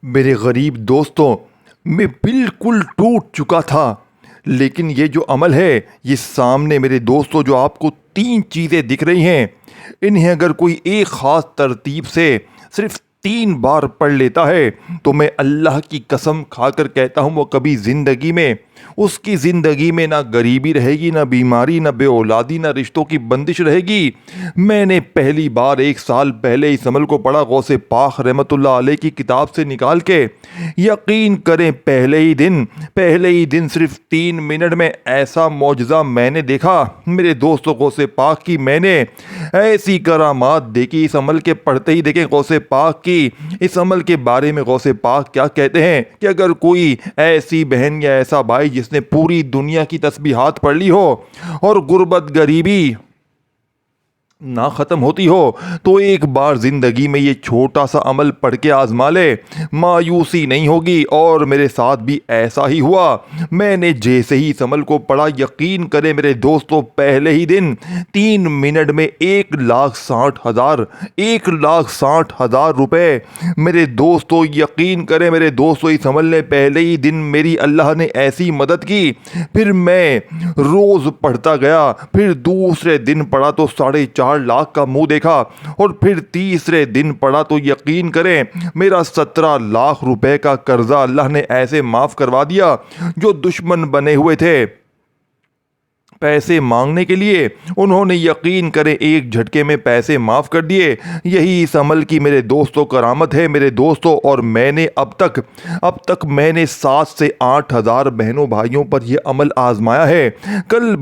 मेरे गरीब दोस्तों, मैं बिल्कुल टूट चुका था। लेकिन ये जो अमल है, ये सामने मेरे दोस्तों जो आपको 3 चीज़ें दिख रही हैं, इन्हें अगर कोई एक ख़ास तरतीब से सिर्फ 3 बार पढ़ लेता है तो मैं अल्लाह की कसम खाकर कहता हूँ वो कभी ज़िंदगी में उसकी ज़िंदगी में ना गरीबी रहेगी, ना बीमारी, ना बेऔलादी, ना रिश्तों की बंदिश रहेगी। मैंने पहली बार 1 साल पहले इस अमल को पढ़ा गौसे पाक रहमतुल्लाह अलैह की किताब से निकाल के। यकीन करें पहले ही दिन सिर्फ 3 मिनट में ऐसा मौजज़ा मैंने देखा मेरे दोस्तों। गौसे पाक की मैंने ऐसी करामात देखी इस अमल के पढ़ते ही। देखें गौसे पाक की इस अमल के बारे में गौसे पाक क्या कहते हैं कि अगर कोई ऐसी बहन या ऐसा भाई जिसने पूरी दुनिया की तस्बीहात पढ़ ली हो और गुर्बत गरीबी ना ख़त्म होती हो तो एक बार ज़िंदगी में ये छोटा सा अमल पढ़ के आज़मा ले, मायूसी नहीं होगी। और मेरे साथ भी ऐसा ही हुआ। मैंने जैसे ही इस अमल को पढ़ा, यकीन करें मेरे दोस्तों, पहले ही दिन 3 मिनट में 1,60,000 रुपए मेरे दोस्तों, यकीन करें मेरे दोस्तों, इस अमल ने पहले ही दिन मेरी अल्लाह ने ऐसी मदद की। फिर मैं रोज़ पढ़ता गया, फिर दूसरे दिन पढ़ा तो 4.5 लाख का मुंह देखा, और फिर तीसरे दिन पढ़ा तो यकीन करें मेरा 17 लाख रुपए का कर्जा अल्लाह ने ऐसे माफ़ करवा दिया। जो दुश्मन बने हुए थे पैसे मांगने के लिए, उन्होंने यकीन करें एक झटके में पैसे माफ़ कर दिए। यही इस अमल की मेरे दोस्तों करामत है मेरे दोस्तों। और मैंने अब तक मैंने 7 से 8 हज़ार बहनों भाइयों पर यह अमल आजमाया है। कल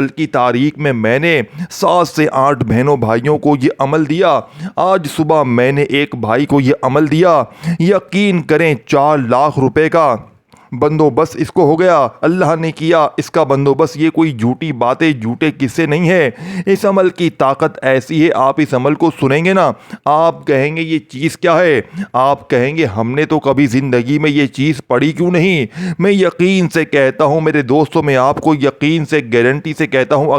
की तारीख में मैंने 7 से 8 बहनों भाइयों को ये अमल दिया। आज सुबह मैंने एक भाई को ये अमल दिया। यकीन करें 4 लाख रुपए का बंदोबस्त इसको हो गया। अल्लाह ने किया इसका बंदोबस्त। ये कोई झूठी बातें, झूठे किस्से नहीं है। इस अमल की ताकत ऐसी है, आप इस अमल को सुनेंगे ना, आप कहेंगे ये चीज़ क्या है। आप कहेंगे हमने तो कभी ज़िंदगी में ये चीज़ पढ़ी क्यों नहीं। मैं यकीन से कहता हूँ मेरे दोस्तों, मैं आपको यकीन से गारंटी से कहता हूँ,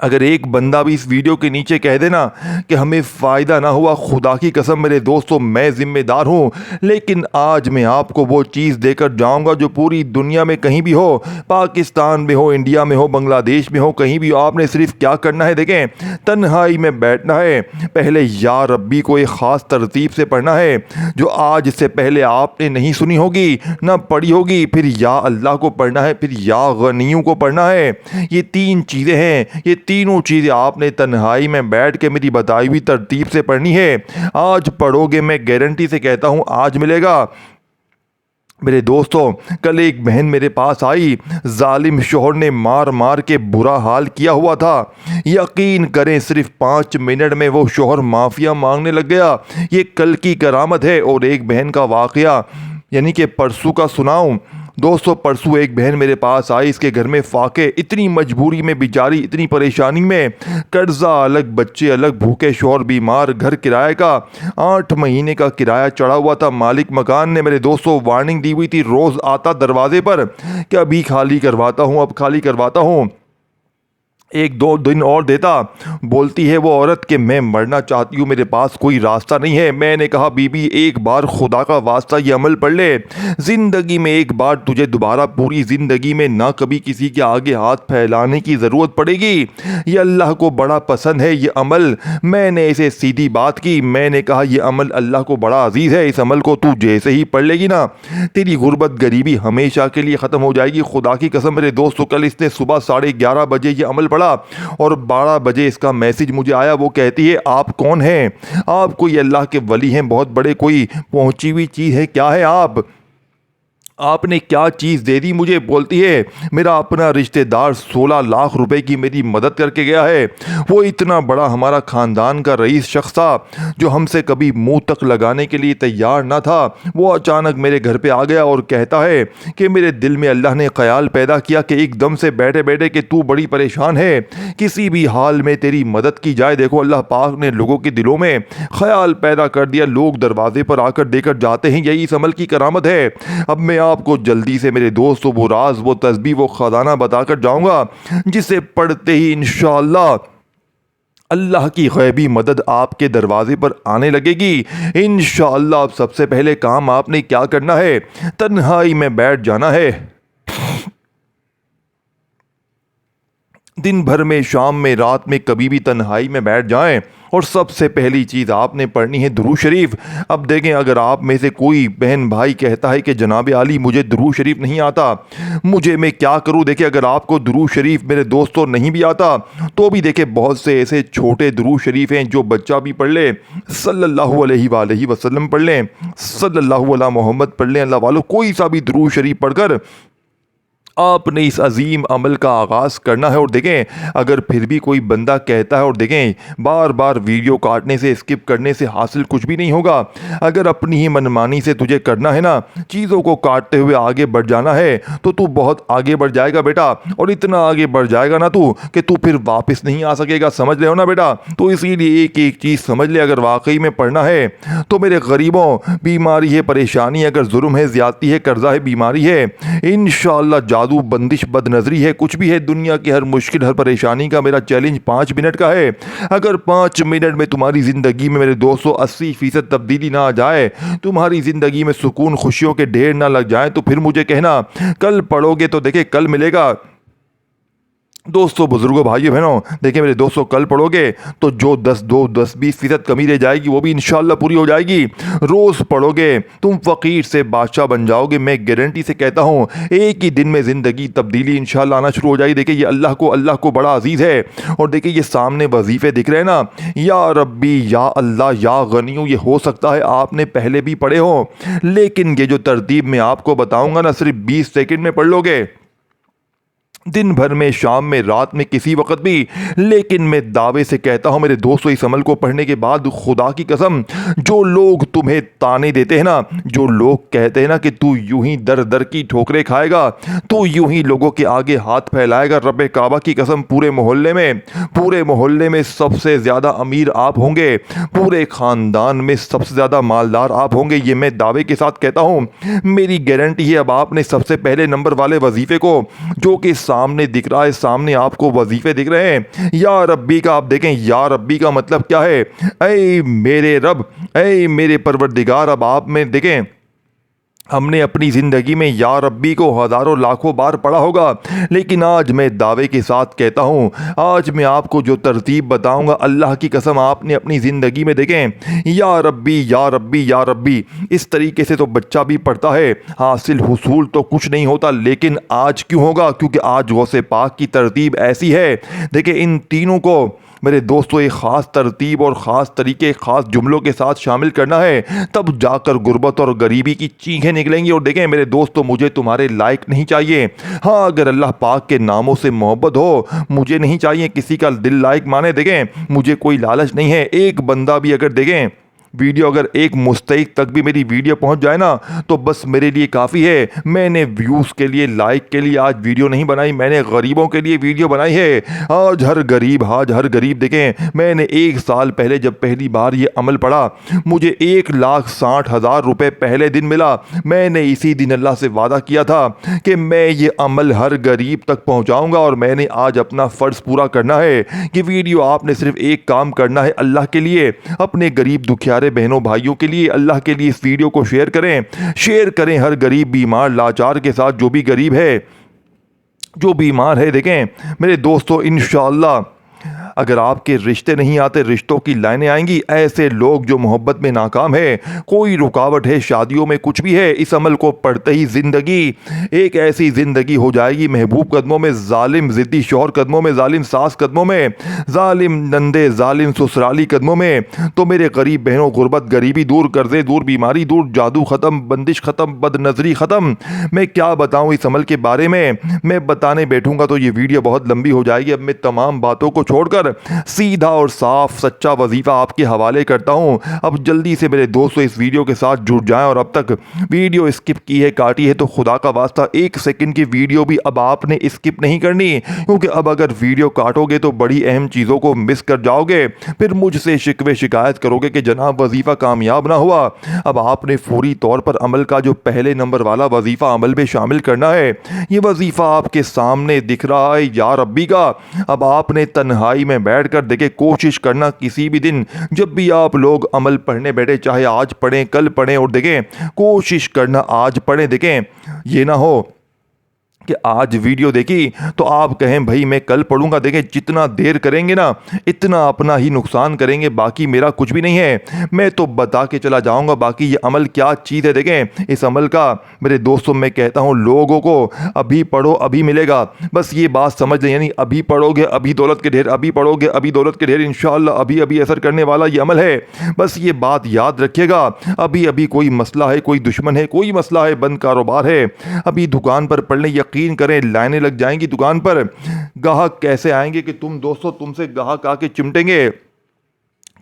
अगर एक बंदा भी इस वीडियो के नीचे कह देना कि हमें फ़ायदा ना हुआ, खुदा की कसम मेरे दोस्तों मैं ज़िम्मेदार हूँ। लेकिन आज मैं आपको वो चीज़ देकर जाऊँगा जो पूरी दुनिया में कहीं भी हो, पाकिस्तान में हो, इंडिया में हो, बांग्लादेश में हो, कहीं भी हो, आपने सिर्फ क्या करना है, देखें, तन्हाई में बैठना है। पहले या रब्बी को एक ख़ास तरतीब से पढ़ना है जो आज से पहले आपने नहीं सुनी होगी, ना पढ़ी होगी। फिर या अल्लाह को पढ़ना है, फिर या गनियों को पढ़ना है। ये 3 चीज़ें हैं। ये तीनों चीज़ें आपने तन्हाई में बैठ के मेरी बताई हुई तरतीब से पढ़नी है। आज पढ़ोगे, मैं गारंटी से कहता हूँ आज मिलेगा। मेरे दोस्तों, कल एक बहन मेरे पास आई, जालिम शोहर ने मार मार के बुरा हाल किया हुआ था। यकीन करें सिर्फ 5 मिनट में वो शोहर माफिया मांगने लग गया। ये कल की करामत है। और एक बहन का वाकया यानी कि परसों का सुनाऊं दोस्तों। परसों एक बहन मेरे पास आई, इसके घर में फाके, इतनी मजबूरी में बेचारी, इतनी परेशानी में, कर्जा अलग, बच्चे अलग, भूखे, शोहर बीमार, घर किराए का 8 महीने का किराया चढ़ा हुआ था। मालिक मकान ने मेरे दोस्तों वार्निंग दी हुई थी, रोज़ आता दरवाजे पर कि अभी खाली करवाता हूँ, अब खाली करवाता हूँ। 1-2 दिन और देता। बोलती है वो औरत कि मैं मरना चाहती हूँ, मेरे पास कोई रास्ता नहीं है। मैंने कहा बीबी, एक बार खुदा का वास्ता ये अमल पढ़ ले, ज़िंदगी में एक बार तुझे दोबारा पूरी ज़िंदगी में ना कभी किसी के आगे हाथ फैलाने की ज़रूरत पड़ेगी। ये अल्लाह को बड़ा पसंद है ये अमल। मैंने इसे सीधी बात की, मैंने कहा ये अमल अल्लाह को बड़ा अजीज़ है। इस अमल को तू जैसे ही पढ़ लेगी ना, तेरी गुर्बत गरीबी हमेशा के लिए ख़त्म हो जाएगी। खुदा की कसम मेरे दोस्तों, कल इसने सुबह 11:30 बजे ये अमल पढ़ा और 12 बजे इसका मैसेज मुझे आया। वो कहती है आप कौन हैं, आप कोई अल्लाह के वली हैं, बहुत बड़े, कोई पहुंची हुई चीज़ है, क्या है आपने क्या चीज़ दे दी मुझे। बोलती है मेरा अपना रिश्तेदार 16 लाख रुपए की मेरी मदद करके गया है। वो इतना बड़ा हमारा ख़ानदान का रईस शख्स था जो हमसे कभी मुंह तक लगाने के लिए तैयार ना था। वो अचानक मेरे घर पे आ गया और कहता है कि मेरे दिल में अल्लाह ने ख्याल पैदा किया कि एकदम से बैठे बैठे कि तू बड़ी परेशान है, किसी भी हाल में तेरी मदद की जाए। देखो अल्लाह पाक ने लोगों के दिलों में ख्याल पैदा कर दिया, लोग दरवाजे पर आकर देकर जाते हैं। यही इस अमल की करामत है। अब मैं आपको जल्दी से मेरे दोस्तों वो राज, वो तस्बीह, वो खजाना बताकर जाऊंगा जिसे पढ़ते ही इंशाअल्लाह अल्लाह की गैबी मदद आपके दरवाजे पर आने लगेगी इंशाअल्लाह। अब सबसे पहले काम आपने क्या करना है, तन्हाई में बैठ जाना है। दिन भर में, शाम में, रात में, कभी भी तन्हाई में बैठ जाएं और सबसे पहली चीज़ आपने पढ़नी है दुरूद शरीफ। अब देखें, अगर आप में से कोई बहन भाई कहता है कि जनाब आली मुझे दुरूद शरीफ नहीं आता, मैं क्या करूं। देखिए, अगर आपको दुरूद शरीफ मेरे दोस्तों नहीं भी आता तो भी देखिए बहुत से ऐसे छोटे दुरूद शरीफ हैं जो बच्चा भी पढ़ ले, सल्लल्लाहु अलैहि वसल्लम पढ़ लें, सल्लल्लाहु अला मोहम्मद पढ़ लें, अल्लाह वालों कोई सा भी दुरूद शरीफ पढ़कर आपने इस अजीम अमल का आगाज़ करना है। और देखें, अगर फिर भी कोई बंदा कहता है, और देखें बार बार वीडियो काटने से, स्किप करने से हासिल कुछ भी नहीं होगा। अगर अपनी ही मनमानी से तुझे करना है ना, चीज़ों को काटते हुए आगे बढ़ जाना है, तो तू बहुत आगे बढ़ जाएगा बेटा। और इतना आगे बढ़ जाएगा ना तू कि तू फिर वापस नहीं आ सकेगा। समझ रहे हो ना बेटा। तो इसीलिए एक एक चीज़ समझ ले, अगर वाकई में पढ़ना है तो मेरे गरीबों, बीमारी है, परेशानी, अगर जुल्म है, ज़्यादती है, कर्जा है, बीमारी है, इंशाअल्लाह जादू, बंदिश, बदनजरी है, कुछ भी है, दुनिया की हर मुश्किल, हर परेशानी का मेरा चैलेंज 5 मिनट का है। अगर 5 मिनट में तुम्हारी ज़िंदगी में मेरे 280% तब्दीली ना आ जाए, तुम्हारी ज़िंदगी में सुकून, खुशियों के ढेर ना लग जाए, तो फिर मुझे कहना। कल पढ़ोगे तो देखिए कल मिलेगा। दोस्तों, बुजुर्गों, भाइयों, बहनों, देखिए मेरे दोस्तों, कल पढ़ोगे तो जो 10-20% कमी रह जाएगी वो भी इंशाल्लाह पूरी हो जाएगी। रोज़ पढ़ोगे तुम फ़कीर से बादशाह बन जाओगे। मैं गारंटी से कहता हूँ एक ही दिन में ज़िंदगी तब्दीली इंशाल्लाह आना शुरू हो जाएगी। देखिए, ये अल्लाह को बड़ा अजीज़ है। और देखिए, ये सामने वजीफ़े दिख रहे हैं ना, या रब्बी, या अल्लाह, या गनियू, ये हो सकता है आपने पहले भी पढ़े हो, लेकिन ये जो तरतीब मैं आपको बताऊँगा ना, सिर्फ 20 सेकंड में पढ़ लोगे, दिन भर में, शाम में, रात में, किसी वक्त भी। लेकिन मैं दावे से कहता हूं मेरे दोस्तों, इस अमल को पढ़ने के बाद खुदा की कसम, जो लोग तुम्हें ताने देते हैं ना, जो लोग कहते हैं ना कि तू यूं ही दर दर की ठोकरें खाएगा, तू यूं ही लोगों के आगे हाथ फैलाएगा, रब्बे काबा की कसम, पूरे मोहल्ले में सबसे ज़्यादा अमीर आप होंगे, पूरे ख़ानदान में सबसे ज़्यादा मालदार आप होंगे। ये मैं दावे के साथ कहता हूँ, मेरी गारंटी है। अब आपने सबसे पहले नंबर वाले वजीफ़े को, जो कि सामने दिख रहा है, सामने आपको वजीफे दिख रहे हैं, या रब्बी का, आप देखें या रब्बी का मतलब क्या है, ऐ मेरे रब, ऐ मेरे परवरदिगार। अब आप में देखें, हमने अपनी ज़िंदगी में या रब्बी को हज़ारों लाखों बार पढ़ा होगा, लेकिन आज मैं दावे के साथ कहता हूँ, आज मैं आपको जो तरतीब बताऊँगा, अल्लाह की कसम आपने अपनी ज़िंदगी में देखें, या रब्बी, या रब्बी, या रब्बी, इस तरीके से तो बच्चा भी पढ़ता है, हासिल हुसूल तो कुछ नहीं होता। लेकिन आज क्यों होगा? क्योंकि आज गौसे पाक की तरतीब ऐसी है। देखिए, इन तीनों को मेरे दोस्तों एक ख़ास तरतीब और ख़ास तरीके, ख़ास जुमलों के साथ शामिल करना है, तब जाकर गुर्बत और गरीबी की चीखें निकलेंगी। और देखें मेरे दोस्तों, मुझे तुम्हारे लाइक नहीं चाहिए। हाँ, अगर अल्लाह पाक के नामों से मोहब्बत हो, मुझे नहीं चाहिए किसी का दिल लाइक माने। देखें, मुझे कोई लालच नहीं है। एक बंदा भी अगर देखें वीडियो, अगर एक मुस्तहिक तक भी मेरी वीडियो पहुंच जाए ना, तो बस मेरे लिए काफ़ी है। मैंने व्यूज़ के लिए, लाइक के लिए आज वीडियो नहीं बनाई, मैंने गरीबों के लिए वीडियो बनाई है। आज हर गरीब देखें, मैंने 1 साल पहले जब पहली बार ये अमल पढ़ा, मुझे 1,60,000 रुपये पहले दिन मिला। मैंने इसी दिन अल्लाह से वादा किया था कि मैं ये अमल हर गरीब तक पहुँचाऊँगा, और मैंने आज अपना फ़र्ज़ पूरा करना है कि वीडियो आपने सिर्फ एक काम करना है, अल्लाह के लिए, अपने गरीब दुखियारे बहनों भाइयों के लिए, अल्लाह के लिए इस वीडियो को शेयर करें हर गरीब, बीमार, लाचार के साथ। जो भी गरीब है, जो बीमार है, देखें मेरे दोस्तों, इंशाअल्लाह अगर आपके रिश्ते नहीं आते, रिश्तों की लाइनें आएंगी। ऐसे लोग जो मोहब्बत में नाकाम है, कोई रुकावट है, शादियों में कुछ भी है, इस अमल को पढ़ते ही ज़िंदगी एक ऐसी ज़िंदगी हो जाएगी, महबूब कदमों में जालिम ज़िद्दी शौहर कदमों में, जालिम सास कदमों में, जालिम नंदे, जालिम ससुराली कदमों में। तो मेरे गरीब बहनों, गुर्बत, गरीबी दूर, कर्जे दूर, बीमारी दूर, जादू ख़त्म, बंदिश ख़त्म, बदनजरी ख़त्म। मैं क्या बताऊँ इस अमल के बारे में, मैं बताने बैठूँगा तो ये वीडियो बहुत लंबी हो जाएगी। अब मैं तमाम बातों को छोड़कर सीधा और साफ सच्चा वजीफा आपके हवाले करता हूं। अब जल्दी से मेरे दोस्तों इस वीडियो के साथ जुड़ जाएं, और अब तक वीडियो स्किप की है, काटी है, तो खुदा का वास्ता 1 सेकंड की वीडियो भी अब आपने स्किप नहीं करनी, क्योंकि अब अगर वीडियो काटोगे तो बड़ी अहम चीज़ों को मिस कर जाओगे। फिर मुझसे शिकवे शिकायत करोगे कि जनाब वजीफ़ा कामयाब ना हुआ। अब आपने फौरी तौर पर अमल का जो पहले नंबर वाला वजीफ़ा अमल में शामिल करना है। ये वजीफ़ा आपके सामने दिख रहा है, या रब्बी का। अब आपने तन्हाई में बैठकर देखें, कोशिश करना किसी भी दिन जब भी आप लोग अमल पढ़ने बैठे, चाहे आज पढ़ें कल पढ़ें, और देखें कोशिश करना आज पढ़ें। देखें ये ना हो कि आज वीडियो देखी तो आप कहें भाई मैं कल पढ़ूंगा। देखें जितना देर करेंगे ना इतना अपना ही नुकसान करेंगे, बाकी मेरा कुछ भी नहीं है। मैं तो बता के चला जाऊंगा बाकी ये अमल क्या चीज़ है। देखें इस अमल का मेरे दोस्तों मैं कहता हूं लोगों को अभी पढ़ो अभी मिलेगा, बस ये बात समझ लें, यानी अभी पढ़ोगे अभी दौलत के ढेर, अभी पढ़ोगे अभी दौलत के ढेर, इंशाअल्लाह अभी अभी असर करने वाला ये अमल है। बस ये बात याद रखिएगा, अभी अभी कोई मसला है, कोई दुश्मन है, कोई मसला है, बंद कारोबार है, अभी दुकान पर पढ़ लें, यकीन करें लाइनें लग जाएंगी दुकान पर। ग्राहक कैसे आएंगे कि तुम दोस्तों तुमसे ग्राहक आके चिमटेंगे,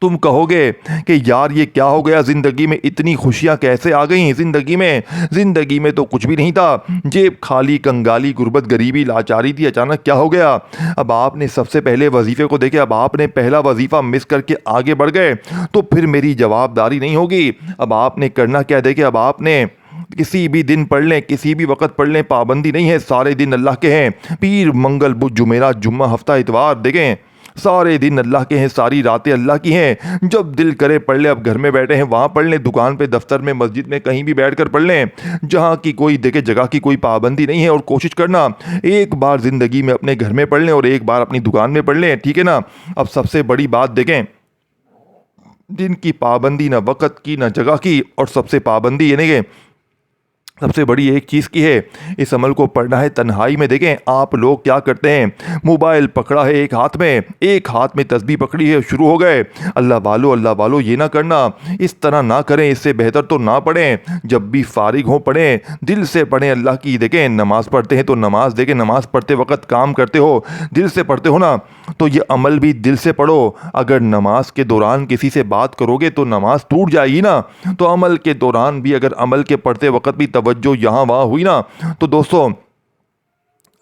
तुम कहोगे कि यार ये क्या हो गया, ज़िंदगी में इतनी खुशियां कैसे आ गई ज़िंदगी में तो कुछ भी नहीं था, जेब खाली, कंगाली, गुर्बत, गरीबी, लाचारी थी, अचानक क्या हो गया। अब आपने सबसे पहले वजीफे को देखे, अब आपने पहला वजीफा मिस करके आगे बढ़ गए तो फिर मेरी जवाबदारी नहीं होगी। अब आपने करना क्या, देखे अब आपने किसी भी दिन पढ़ लें, किसी भी वक्त पढ़ लें, पाबंदी नहीं है, सारे दिन अल्लाह के हैं, पीर मंगल बुध जुमेरात जुम्मा हफ्ता इतवार, देखें सारे दिन अल्लाह के हैं, सारी रातें अल्लाह की हैं, जब दिल करे पढ़ ले। अब घर में बैठे हैं वहाँ पढ़ लें, दुकान पे, दफ्तर में, मस्जिद में, कहीं भी बैठ कर पढ़ लें, जहाँ की कोई देखे जगह की कोई पाबंदी नहीं है। और कोशिश करना एक बार ज़िंदगी में अपने घर में पढ़ लें और एक बार अपनी दुकान में पढ़ लें, ठीक है ना। अब सबसे बड़ी बात देखें, दिन की पाबंदी ना वक़्त की ना जगह की, और सबसे पाबंदी यानी कि सबसे बड़ी एक चीज़ की है, इस अमल को पढ़ना है तन्हाई में। देखें आप लोग क्या करते हैं, मोबाइल पकड़ा है एक हाथ में तस्बीह पकड़ी है, शुरू हो गए। अल्लाह वालो ये ना करना, इस तरह ना करें, इससे बेहतर तो ना पढ़ें, जब भी फारिग हो पढ़ें, दिल से पढ़ें अल्लाह की। देखें नमाज़ पढ़ते हैं तो नमाज़, देखें नमाज़ पढ़ते वक्त काम करते हो, दिल से पढ़ते हो ना, तो ये अमल भी दिल से पढ़ो। अगर नमाज के दौरान किसी से बात करोगे तो नमाज टूट जाएगी ना, तो अमल के दौरान भी अगर अमल के पढ़ते वक्त भी तवज्जो यहाँ वहाँ हुई ना, तो दोस्तों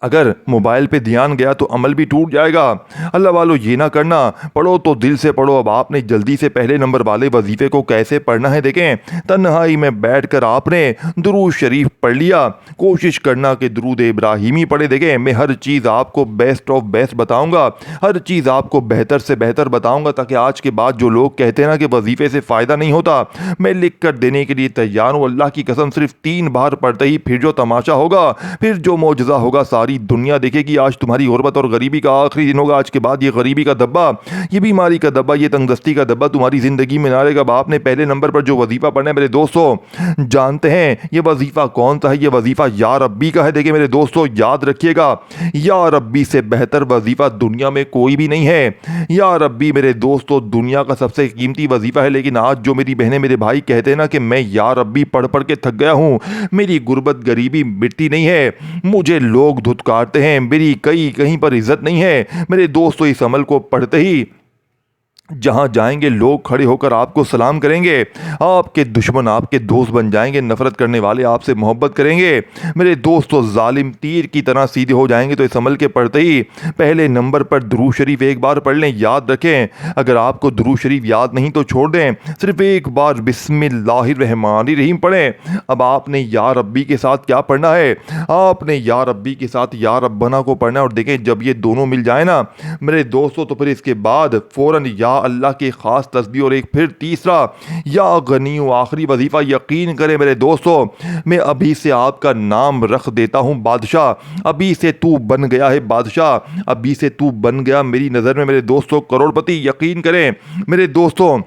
अगर मोबाइल पे ध्यान गया तो अमल भी टूट जाएगा। अल्लाह वालों ये ना करना, पढ़ो तो दिल से पढ़ो। अब आपने जल्दी से पहले नंबर वाले वजीफे को कैसे पढ़ना है, देखें तन्हाई में बैठकर आपने दुरूद शरीफ पढ़ लिया, कोशिश करना कि दुरूद इब्राहिमी पढ़े। देखें मैं हर चीज़ आपको बेस्ट ऑफ बेस्ट बताऊंगा, हर चीज़ आपको बेहतर से बेहतर बताऊंगा, ताकि आज के बाद जो लोग कहते हैं ना कि वजीफे से फ़ायदा नहीं होता, मैं लिख कर देने के लिए तैयार हूँ। अल्लाह की कसम सिर्फ 3 बार पढ़ते ही फिर जो तमाशा होगा, फिर जो मौजज़ा होगा, सारी दुनिया देखेगी। आज तुम्हारी गुर्बत और गरीबी का आखिरी दिन होगा। आज के बाद ये गरीबी का दब्बा, ये बीमारी का दब्बा, ये तंगदस्ती का दब्बा तुम्हारी ज़िंदगी में ना रहेगा। अब आपने पहले नंबर पर जो वजीफ़ा पढ़ना है मेरे दोस्तों, जानते हैं ये वजीफ़ा कौन सा है, ये वजीफ़ा या रब्बी का है। देखिए मेरे दोस्तों याद रखिएगा, या रब्बी से बेहतर वजीफ़ा दुनिया में कोई भी नहीं है। या रब्बी मेरे दोस्तों दुनिया का सबसे कीमती वजीफ़ा है, लेकिन आज जो मेरी बहनें मेरे भाई कहते हैं ना कि मैं या रब्बी पढ़ पढ़ के थक गया हूँ, मेरी गुर्बत गरीबी मिटती नहीं है, मुझे लोग धुतकारते हैं, मेरी कहीं पर इज्जत नहीं है। मेरे दोस्तों इस अमल को पढ़ते ही जहाँ जाएंगे लोग खड़े होकर आपको सलाम करेंगे, आपके दुश्मन आपके दोस्त बन जाएंगे, नफरत करने वाले आपसे मोहब्बत करेंगे। मेरे दोस्तों जालिम तीर की तरह सीधे हो जाएंगे। तो इस अमल के पढ़ते ही पहले नंबर पर दुरूद शरीफ एक बार पढ़ लें। याद रखें अगर आपको दुरूद शरीफ याद नहीं तो छोड़ दें, सिर्फ एक बार बिस्मिल्लाहिर्रहमानिर्रहीम पढ़ें। अब आपने या रब्बी के साथ क्या पढ़ना है, आपने या रब्बी के साथ या रब्बना को पढ़ना है। और देखें जब ये दोनों मिल जाए ना मेरे दोस्तों, तो फिर इसके बाद फ़ौरन या अल्लाह के ख़ास तस्बीह, और एक फिर तीसरा या गनी आखिरी वजीफ़ा। यकीन करें मेरे दोस्तों, मैं अभी से आपका नाम रख देता हूँ बादशाह। अभी से तू बन गया है बादशाह, अभी से तू बन गया मेरी नज़र में मेरे दोस्तों करोड़पति। यकीन करें मेरे दोस्तों,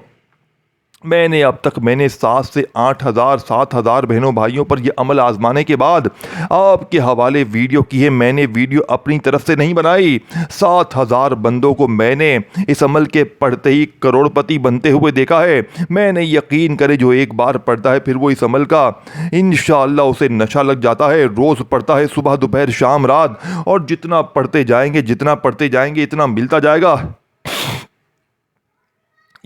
मैंने अब तक 7 से 8,000 बहनों भाइयों पर यह अमल आजमाने के बाद आपके हवाले वीडियो की है। मैंने वीडियो अपनी तरफ से नहीं बनाई, 7,000 बंदों को मैंने इस अमल के पढ़ते ही करोड़पति बनते हुए देखा है। मैंने यकीन करे जो एक बार पढ़ता है फिर वो इस अमल का इंशाअल्लाह उसे नशा लग जाता है, रोज़ पढ़ता है सुबह दोपहर शाम रात, और जितना पढ़ते जाएंगे इतना मिलता जाएगा।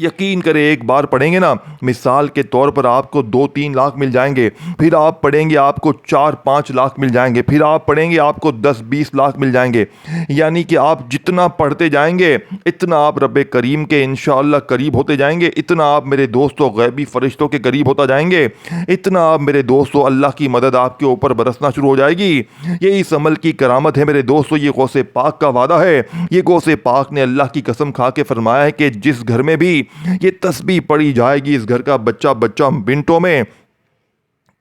यकीन करें एक बार पढ़ेंगे ना, मिसाल के तौर पर आपको 2-3 लाख मिल जाएंगे, फिर आप पढ़ेंगे आपको 4-5 लाख मिल जाएंगे, फिर आप पढ़ेंगे आपको 10-20 लाख मिल जाएंगे। यानी कि आप जितना पढ़ते जाएंगे इतना आप रब्बे करीम के इंशाअल्लाह करीब होते जाएंगे, इतना आप मेरे दोस्तों गैबी फरिश्तों के करीब होता जाएंगे, इतना आप मेरे दोस्तों अल्लाह की मदद आपके ऊपर बरसना शुरू हो जाएगी। ये इस अमल की करामत है मेरे दोस्तों, ये गौसे पाक का वादा है। ये गौसे पाक ने अल्लाह की कसम खा के फरमाया है कि जिस घर में भी ये तस्बीह पढ़ी जाएगी इस घर का बच्चा बच्चा मिनटों में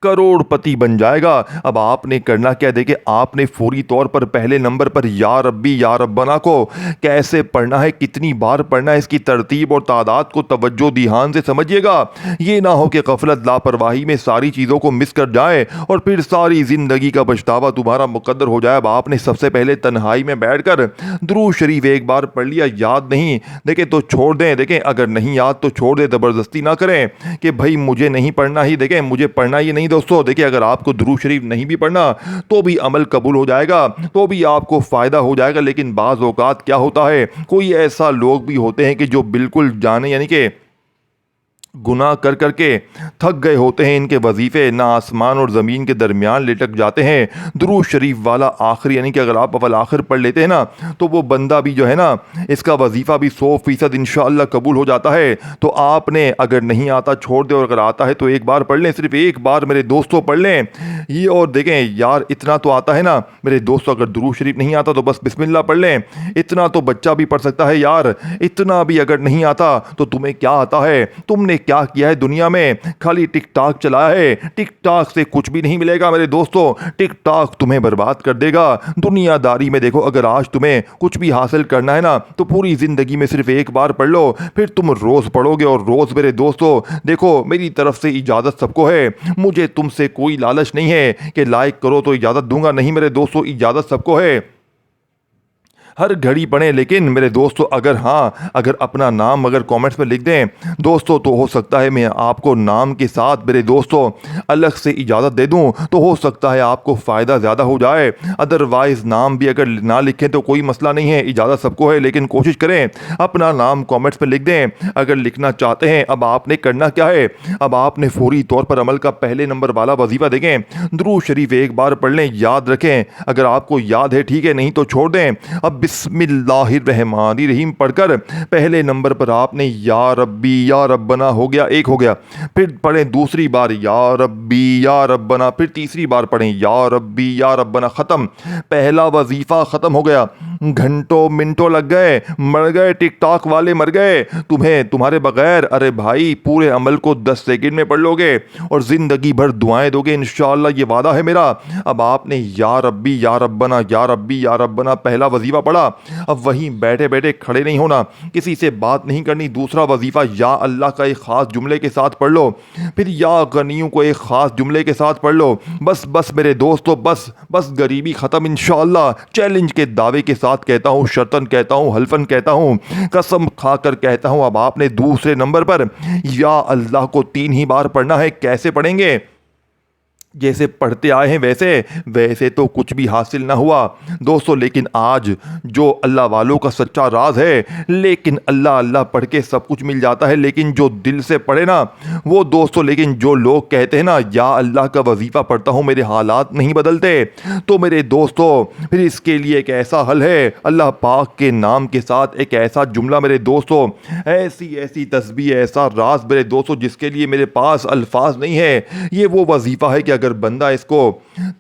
करोड़पति बन जाएगा। अब आपने करना क्या, देखे आपने फौरी तौर पर पहले नंबर पर या रब्बी या रब्बना को कैसे पढ़ना है, कितनी बार पढ़ना है, इसकी तरतीब और तादाद को तवज्जो ध्यान से समझिएगा। ये ना हो कि गफलत लापरवाही में सारी चीज़ों को मिस कर जाए और फिर सारी ज़िंदगी का पछतावा तुम्हारा मुकद्दर हो जाए। अब आपने सबसे पहले तन्हाई में बैठकर दुरूद शरीफ एक बार पढ़ लिया, याद नहीं देखें तो छोड़ दें, देखें अगर नहीं याद तो छोड़ दें, ज़बरदस्ती ना करें कि भाई मुझे नहीं पढ़ना ही, देखें मुझे पढ़ना ही नहीं। दोस्तों देखिए अगर आपको दुरूद शरीफ नहीं भी पढ़ना तो भी अमल कबूल हो जाएगा, तो भी आपको फ़ायदा हो जाएगा। लेकिन बाज़ औक़ात क्या होता है, कोई ऐसा लोग भी होते हैं कि जो बिल्कुल जाने यानी कि गुनाह कर कर के थक गए होते हैं, इनके वजीफ़े ना आसमान और ज़मीन के दरमियान लटक जाते हैं। दुरूद शरीफ वाला आखिर यानी कि अगर आप अव्वल आखिर पढ़ लेते हैं ना तो वो बंदा भी जो है ना इसका वजीफ़ा भी 100% इंशाअल्लाह कबूल हो जाता है। तो आपने अगर नहीं आता छोड़ दे और अगर आता है तो एक बार पढ़ लें, सिर्फ एक बार मेरे दोस्तों पढ़ लें ये। और देखें यार इतना तो आता है ना मेरे दोस्तों, अगर दुरूद शरीफ नहीं आता तो बस बिस्मिल्लाह पढ़ लें, इतना तो बच्चा भी पढ़ सकता है यार। इतना भी अगर नहीं आता तो तुम्हें क्या आता है, तुमने क्या किया है दुनिया में, खाली टिकटॉक चलाया है। टिकटॉक से कुछ भी नहीं मिलेगा मेरे दोस्तों, टिकटॉक तुम्हें बर्बाद कर देगा। दुनियादारी में देखो अगर आज तुम्हें कुछ भी हासिल करना है ना तो पूरी जिंदगी में सिर्फ एक बार पढ़ लो, फिर तुम रोज पढ़ोगे। और रोज मेरे दोस्तों देखो मेरी तरफ से इजाजत सबको है, मुझे तुमसे कोई लालच नहीं है कि लाइक करो तो इजाजत दूंगा, नहीं मेरे दोस्तों इजाजत सबको है, हर घड़ी पढ़ें। लेकिन मेरे दोस्तों अगर हाँ अगर अपना नाम अगर कमेंट्स में लिख दें दोस्तों तो हो सकता है मैं आपको नाम के साथ मेरे दोस्तों अलग से इजाज़त दे दूं, तो हो सकता है आपको फ़ायदा ज़्यादा हो जाए। अदरवाइज़ नाम भी अगर ना लिखें तो कोई मसला नहीं है, इजाज़त सबको है, लेकिन कोशिश करें अपना नाम कमेंट्स में लिख दें अगर लिखना चाहते हैं। अब आपने करना क्या है, अब आपने फौरी तौर पर अमल का पहले नंबर वाला वजीफ़ा देखें, दुरूद शरीफ एक बार पढ़ लें, याद रखें, अगर आपको याद है ठीक है, नहीं तो छोड़ दें। अब बिस्मिल्लाहिर्रहमानिर्रहीम पढ़कर पहले नंबर पर आपने या रब्बी या रब्बना हो गया, एक हो गया, फिर पढ़ें दूसरी बार या रब्बी या रब्बना, फिर तीसरी बार पढ़ें या रब्बी या रब्बना, ख़त्म, पहला वजीफ़ा ख़त्म हो गया। घंटों मिनटों लग गए, मर गए, टिकटॉक वाले मर गए तुम्हें तुम्हारे बगैर। अरे भाई पूरे अमल को 10 सेकंड में पढ़ लोगे और ज़िंदगी भर दुआएं दोगे इंशाअल्लाह, ये वादा है मेरा। अब आपने या रब्बी या रब्बना या रब्बी या रब्बना पहला वजीफ़ा पढ़ा, अब वहीं बैठे बैठे खड़े नहीं होना, किसी से बात नहीं करनी। दूसरा वजीफ़ा या अल्लाह का एक ख़ास जुमले के साथ पढ़ लो, फिर या गनियों को एक ख़ास जुमले के साथ पढ़ लो। बस बस मेरे दोस्तों बस गरीबी ख़त्म इंशाअल्लाह। चैलेंज के दावे के साथ कहता हूँ, शर्तन कहता हूँ, हल्फन कहता हूँ, कसम खाकर कहता हूँ, अब आपने दूसरे नंबर पर या अल्लाह को 3 ही बार पढ़ना है। कैसे पढ़ेंगे, जैसे पढ़ते आए हैं वैसे तो कुछ भी हासिल ना हुआ दोस्तों। लेकिन आज जो अल्लाह वालों का सच्चा राज है, लेकिन अल्लाह अल्लाह पढ़ के सब कुछ मिल जाता है, लेकिन जो दिल से पढ़े ना वो दोस्तों, लेकिन जो लोग कहते हैं ना या अल्लाह का वजीफ़ा पढ़ता हूँ मेरे हालात नहीं बदलते, तो मेरे दोस्तों फिर इसके लिए एक ऐसा हल है, अल्लाह पाक के नाम के साथ एक ऐसा जुमला मेरे दोस्तों, ऐसी तस्बीह, ऐसा राज मेरे दोस्तों जिसके लिए मेरे पास अल्फाज नहीं है। ये वो वजीफ़ा है कि अगर बंदा इसको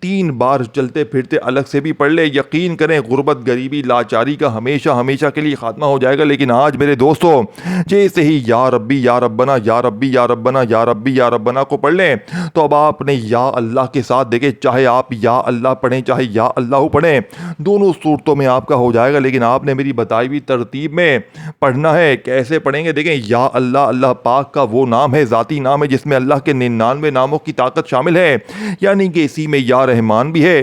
3 बार चलते फिरते अलग से भी पढ़ ले, यकीन करें गुर्बत गरीबी लाचारी का हमेशा हमेशा के लिए खात्मा हो जाएगा। लेकिन आज मेरे दोस्तों जैसे ही या रब्बी या रब्बना या रब्बी या रब्बना या रब्बी या रब्बना को पढ़ लें तो अब आपने या अल्लाह के साथ देखें, चाहे आप या अल्लाह पढ़ें चाहे या अल्लाह पढ़ें, दोनों सूरतों में आपका हो जाएगा। लेकिन आपने मेरी बताई हुई तरतीब में पढ़ना है। कैसे पढ़ेंगे, देखें या अल्लाह अल्लाह पाक का वो नाम है, ज़ाती नाम है जिसमें अल्लाह के 99 नामों की ताकत शामिल है, यानी कि इसी में या रहमान भी है,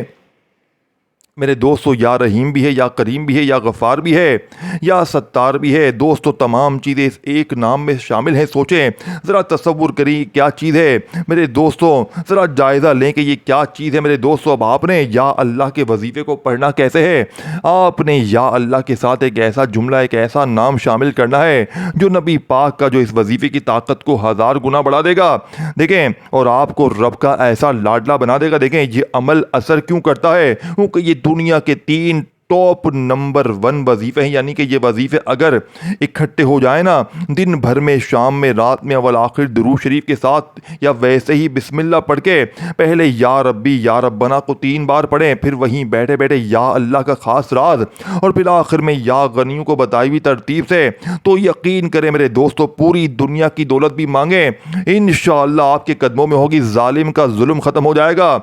मेरे दोस्तों या रहीम भी है, या करीम भी है, या गफ़ार भी है, या सत्तार भी है। दोस्तों तमाम चीज़ें इस एक नाम में शामिल हैं। सोचें, ज़रा तसव्वुर करिए क्या चीज़ है मेरे दोस्तों, ज़रा जायज़ा लें कि ये क्या चीज़ है मेरे दोस्तों। अब आपने या अल्लाह के वजीफ़े को पढ़ना कैसे है? आपने या अल्लाह के साथ एक ऐसा जुमला, एक ऐसा नाम शामिल करना है जो नबी पाक का, जो इस वजीफ़े की ताकत को 1000 गुना बढ़ा देगा। देखें, और आपको रब का ऐसा लाडला बना देगा। देखें, ये अमल असर क्यों करता है? क्योंकि ये दुनिया के 3 टॉप नंबर 1 वजीफे हैं। यानी कि ये वजीफे अगर इकट्ठे हो जाए ना, दिन भर में, शाम में, रात में, अव्वल आखिर दुरूद शरीफ के साथ, या वैसे ही बिस्मिल्लाह पढ़ के पहले या रब्बी या रब्बना को 3 बार पढ़ें, फिर वहीं बैठे बैठे या अल्लाह का खास राज, और फिर आखिर में या गनियों को बताई हुई तरतीब से, तो यकीन करें मेरे दोस्तों, पूरी दुनिया की दौलत भी मांगे, इंशाअल्लाह आपके कदमों में होगी, जालिम का जुल्म खत्म हो जाएगा।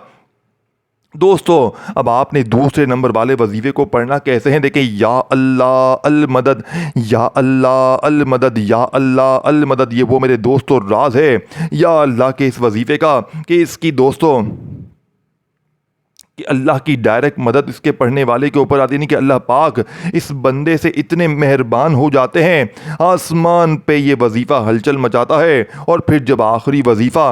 दोस्तों अब आपने दूसरे नंबर वाले वजीफे को पढ़ना कैसे हैं? देखिए, या अल्लाह अल मदद, या अल्लाह अल मदद, या अल्लाह अल मदद। ये वो मेरे दोस्तों राज है या अल्लाह के इस वजीफे का, कि इसकी दोस्तों कि अल्लाह की डायरेक्ट मदद इसके पढ़ने वाले के ऊपर आती नहीं, कि अल्लाह पाक इस बंदे से इतने मेहरबान हो जाते हैं, आसमान पे ये वजीफ़ा हलचल मचाता है। और फिर जब आखिरी वजीफ़ा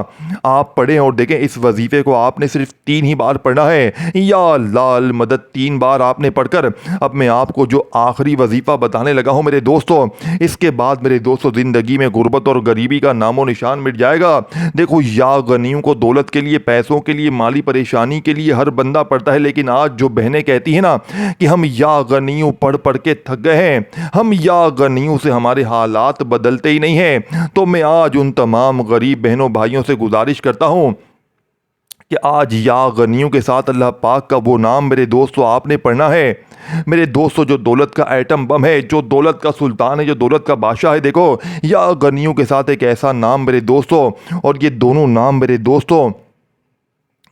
आप पढ़ें, और देखें इस वजीफ़े को आपने सिर्फ 3 ही बार पढ़ना है, या लाल मदद 3 बार आपने पढ़कर, अब मैं आपको जो आखिरी वजीफ़ा बताने लगा हूँ मेरे दोस्तों, इसके बाद मेरे दोस्तों ज़िंदगी में गुर्बत और गरीबी का नामो निशान मिट जाएगा। देखो, या गनियों को दौलत के लिए, पैसों के लिए, माली परेशानी के लिए हर बंदा पढ़ता है, लेकिन आज जो बहनें कहती हैं ना कि हम या गनियों पढ़ पढ़ के थक गए हैं, हम या गनियों से हमारे हालात बदलते ही नहीं हैं, तो मैं आज उन तमाम गरीब बहनों भाइयों से गुजारिश करता हूं कि आज या गनियों के साथ अल्लाह पाक का वो नाम मेरे दोस्तों आपने पढ़ना है। मेरे दोस्तों, जो दौलत का एटम बम है, जो दौलत का सुल्तान है, जो दौलत का बादशाह है, देखो या गनियों के साथ एक ऐसा नाम मेरे दोस्तों, और ये दोनों नाम मेरे दोस्तों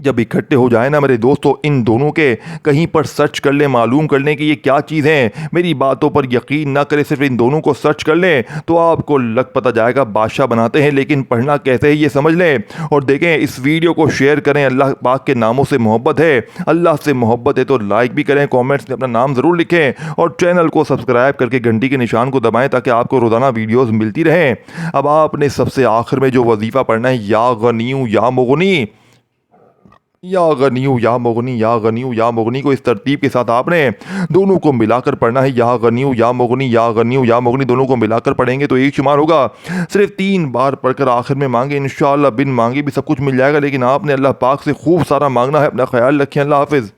जब इकट्ठे हो जाए ना मेरे दोस्तों, इन दोनों के कहीं पर सर्च कर लें, मालूम कर लें कि ये क्या चीज़ है। मेरी बातों पर यकीन ना करें, सिर्फ इन दोनों को सर्च कर लें तो आपको लग पता जाएगा बादशाह बनाते हैं, लेकिन पढ़ना कैसे है ये समझ लें। और देखें, इस वीडियो को शेयर करें। अल्लाह पाक के नामों से मोहब्बत है, अल्लाह से मोहब्बत है तो लाइक भी करें, कॉमेंट्स में अपना नाम ज़रूर लिखें, और चैनल को सब्सक्राइब करके घंटी के निशान को दबाएँ ताकि आपको रोज़ाना वीडियोज़ मिलती रहें। अब आपने सबसे आखिर में जो वजीफ़ा पढ़ना है, या गनियू या मुगनी, या गनियू या मुगनी, या गनियू या मुगनी को इस तरतीब के साथ आपने दोनों को मिलाकर पढ़ना है। या गनियू या मुगनी, या गनियू या मुगनी, दोनों को मिलाकर पढ़ेंगे तो एक शुमार होगा। सिर्फ 3 बार पढ़कर आखिर में मांगे, इंशाअल्लाह बिन मांगे भी सब कुछ मिल जाएगा, लेकिन आपने अल्लाह पाक से खूब सारा मांगना है। अपना ख्याल रखें। अल्लाह हाफिज़।